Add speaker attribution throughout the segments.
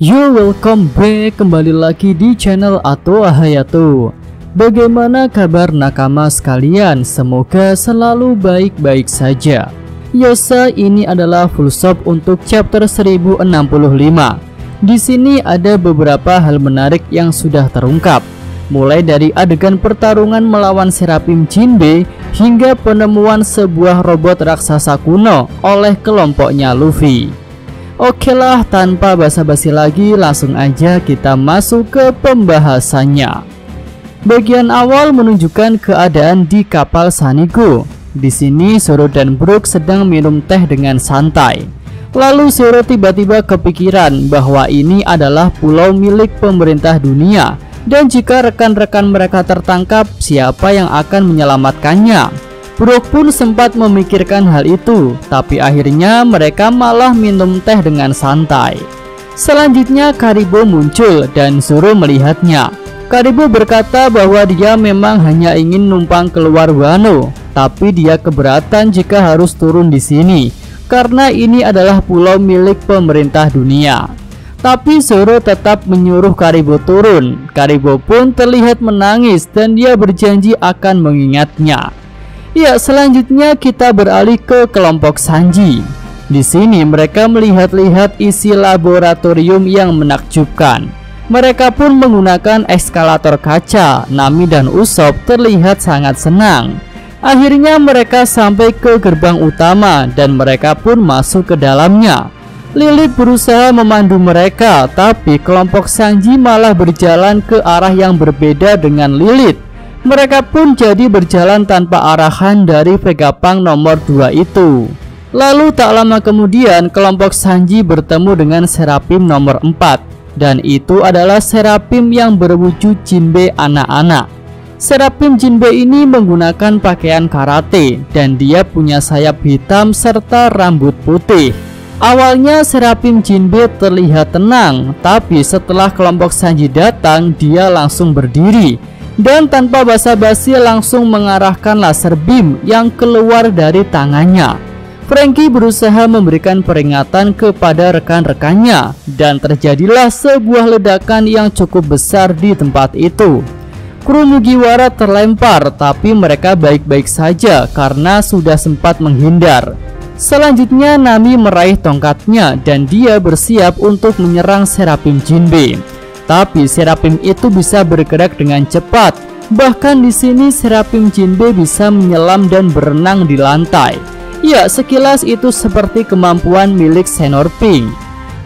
Speaker 1: Yo, welcome back, kembali lagi di channel Ato Hayato. Bagaimana kabar nakama sekalian? Semoga selalu baik-baik saja. Yosa, ini adalah full shop untuk chapter 1065. Di sini ada beberapa hal menarik yang sudah terungkap, mulai dari adegan pertarungan melawan Seraphim Jinbe hingga penemuan sebuah robot raksasa kuno oleh kelompoknya Luffy. Oke lah, tanpa basa-basi lagi, langsung aja kita masuk ke pembahasannya. Bagian awal menunjukkan keadaan di kapal Sanigo. Di sini Zoro dan Brook sedang minum teh dengan santai. Lalu Zoro tiba-tiba kepikiran bahwa ini adalah pulau milik pemerintah dunia, dan jika rekan-rekan mereka tertangkap, siapa yang akan menyelamatkannya? Brook pun sempat memikirkan hal itu, tapi akhirnya mereka malah minum teh dengan santai. Selanjutnya Karibo muncul dan Zoro melihatnya. Karibo berkata bahwa dia memang hanya ingin numpang keluar Wano, tapi dia keberatan jika harus turun di sini karena ini adalah pulau milik pemerintah dunia. Tapi Zoro tetap menyuruh Karibo turun. Karibo pun terlihat menangis dan dia berjanji akan mengingatnya. Ya, selanjutnya kita beralih ke kelompok Sanji. Di sini mereka melihat-lihat isi laboratorium yang menakjubkan. Mereka pun menggunakan eskalator kaca. Nami dan Usopp terlihat sangat senang. Akhirnya mereka sampai ke gerbang utama dan mereka pun masuk ke dalamnya. Lilith berusaha memandu mereka, tapi kelompok Sanji malah berjalan ke arah yang berbeda dengan Lilith. Mereka pun jadi berjalan tanpa arahan dari Vegapunk nomor 2 itu. Lalu tak lama kemudian kelompok Sanji bertemu dengan Seraphim nomor 4, dan itu adalah Seraphim yang berwujud Jinbe anak-anak. Seraphim Jinbe ini menggunakan pakaian karate dan dia punya sayap hitam serta rambut putih. Awalnya Seraphim Jinbe terlihat tenang, tapi setelah kelompok Sanji datang, dia langsung berdiri dan tanpa basa-basi langsung mengarahkan laser beam yang keluar dari tangannya. Franky berusaha memberikan peringatan kepada rekan-rekannya dan terjadilah sebuah ledakan yang cukup besar di tempat itu. Kru Mugiwara terlempar, tapi mereka baik-baik saja karena sudah sempat menghindar. Selanjutnya Nami meraih tongkatnya dan dia bersiap untuk menyerang Seraphim Jinbe. Tapi Seraphim itu bisa bergerak dengan cepat. Bahkan di sini Seraphim Jinbe bisa menyelam dan berenang di lantai. Ya, sekilas itu seperti kemampuan milik Senor Pink.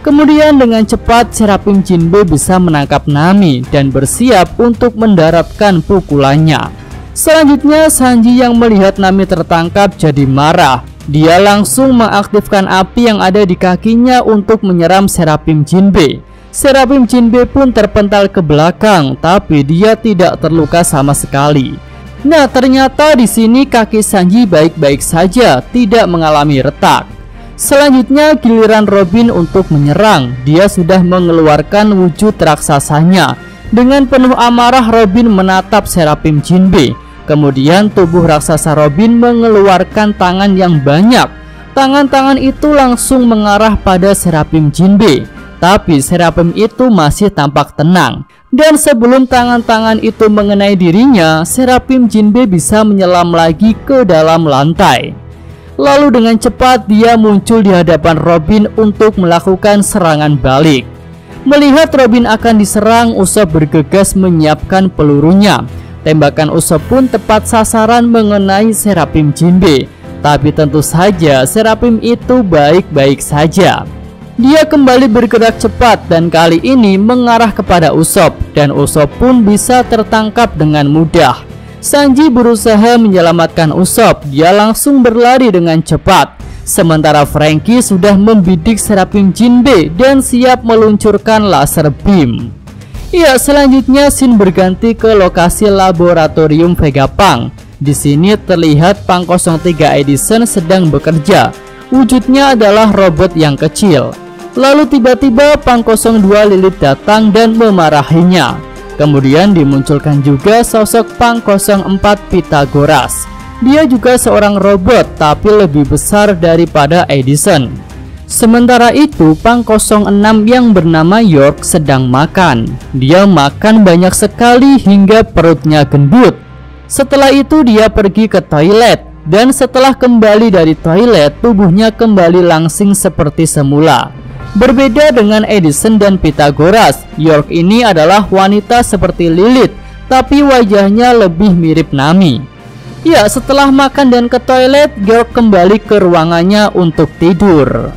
Speaker 1: Kemudian dengan cepat Seraphim Jinbe bisa menangkap Nami dan bersiap untuk mendaratkan pukulannya. Selanjutnya Sanji yang melihat Nami tertangkap jadi marah. Dia langsung mengaktifkan api yang ada di kakinya untuk menyeram Seraphim Jinbe. Seraphim Jinbe pun terpental ke belakang, tapi dia tidak terluka sama sekali. Nah, ternyata di sini kaki Sanji baik-baik saja, tidak mengalami retak. Selanjutnya giliran Robin untuk menyerang. Dia sudah mengeluarkan wujud raksasanya. Dengan penuh amarah Robin menatap Seraphim Jinbe. Kemudian tubuh raksasa Robin mengeluarkan tangan yang banyak. Tangan-tangan itu langsung mengarah pada Seraphim Jinbe. Tapi Seraphim itu masih tampak tenang. Dan sebelum tangan-tangan itu mengenai dirinya, Seraphim Jinbe bisa menyelam lagi ke dalam lantai. Lalu dengan cepat dia muncul di hadapan Robin untuk melakukan serangan balik. Melihat Robin akan diserang, Usopp bergegas menyiapkan pelurunya. Tembakan Usopp pun tepat sasaran mengenai Seraphim Jinbe. Tapi tentu saja Seraphim itu baik-baik saja. Dia kembali bergerak cepat dan kali ini mengarah kepada Usopp, dan Usopp pun bisa tertangkap dengan mudah. Sanji berusaha menyelamatkan Usopp, dia langsung berlari dengan cepat. Sementara Franky sudah membidik Seraphim Jinbe dan siap meluncurkan laser beam. Ya, selanjutnya scene berganti ke lokasi laboratorium Vegapunk. Di sini terlihat Punk 03 Edison sedang bekerja. Wujudnya adalah robot yang kecil. Lalu tiba-tiba Punk 02 Lilith datang dan memarahinya. Kemudian dimunculkan juga sosok Punk 04 Pythagoras. Dia juga seorang robot tapi lebih besar daripada Edison. Sementara itu, Pang 06 yang bernama York sedang makan. Dia makan banyak sekali hingga perutnya gendut. Setelah itu dia pergi ke toilet, dan setelah kembali dari toilet, tubuhnya kembali langsing seperti semula. Berbeda dengan Edison dan Pythagoras, York ini adalah wanita seperti Lilith, tapi wajahnya lebih mirip Nami. Ya, setelah makan dan ke toilet, York kembali ke ruangannya untuk tidur.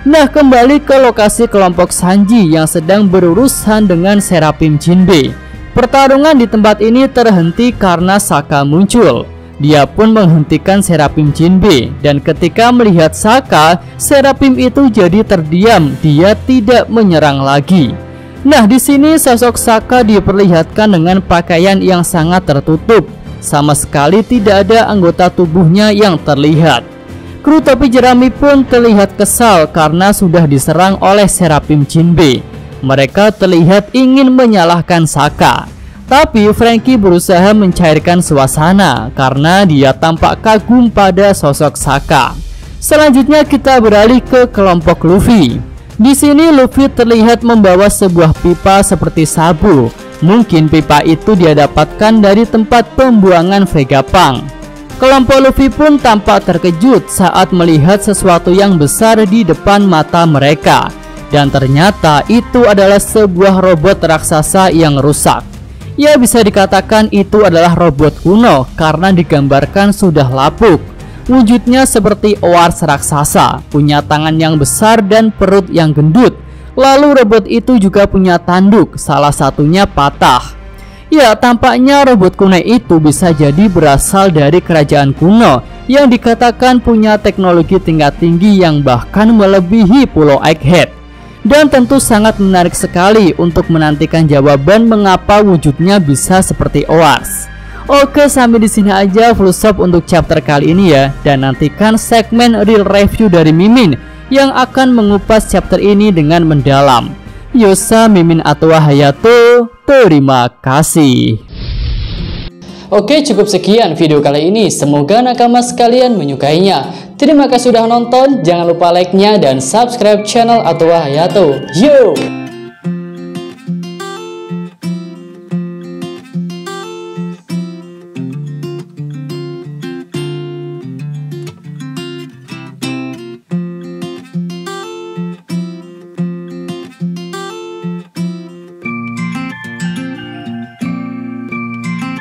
Speaker 1: Nah, kembali ke lokasi kelompok Sanji yang sedang berurusan dengan Seraphim Jinbe. Pertarungan di tempat ini terhenti karena Sokka muncul. Dia pun menghentikan Seraphim Jinbe, dan ketika melihat Sokka, Seraphim itu jadi terdiam. Dia tidak menyerang lagi. Nah, di sini sosok Sokka diperlihatkan dengan pakaian yang sangat tertutup. Sama sekali tidak ada anggota tubuhnya yang terlihat. Kru topi jerami pun terlihat kesal karena sudah diserang oleh Seraphim Jinbe. Mereka terlihat ingin menyalahkan Sokka. Tapi Franky berusaha mencairkan suasana karena dia tampak kagum pada sosok Sokka. Selanjutnya kita beralih ke kelompok Luffy. Di sini Luffy terlihat membawa sebuah pipa seperti sabu. Mungkin pipa itu dia dapatkan dari tempat pembuangan Vegapunk. Kelompok Luffy pun tampak terkejut saat melihat sesuatu yang besar di depan mata mereka. Dan ternyata itu adalah sebuah robot raksasa yang rusak. Ya, bisa dikatakan itu adalah robot kuno karena digambarkan sudah lapuk. Wujudnya seperti Oars raksasa, punya tangan yang besar dan perut yang gendut. Lalu robot itu juga punya tanduk, salah satunya patah. Ya, tampaknya robot kuno itu bisa jadi berasal dari kerajaan kuno yang dikatakan punya teknologi tingkat tinggi yang bahkan melebihi Pulau Egghead. Dan tentu sangat menarik sekali untuk menantikan jawaban mengapa wujudnya bisa seperti Oars. Oke, sampai di sini aja full stop untuk chapter kali ini ya, dan nantikan segmen real review dari Mimin yang akan mengupas chapter ini dengan mendalam. Yosa, Mimin Atwa Hayato, terima kasih. Oke, cukup sekian video kali ini. Semoga nakama sekalian menyukainya. Terima kasih sudah nonton. Jangan lupa like-nya dan subscribe channel Atwa Hayato. Yo!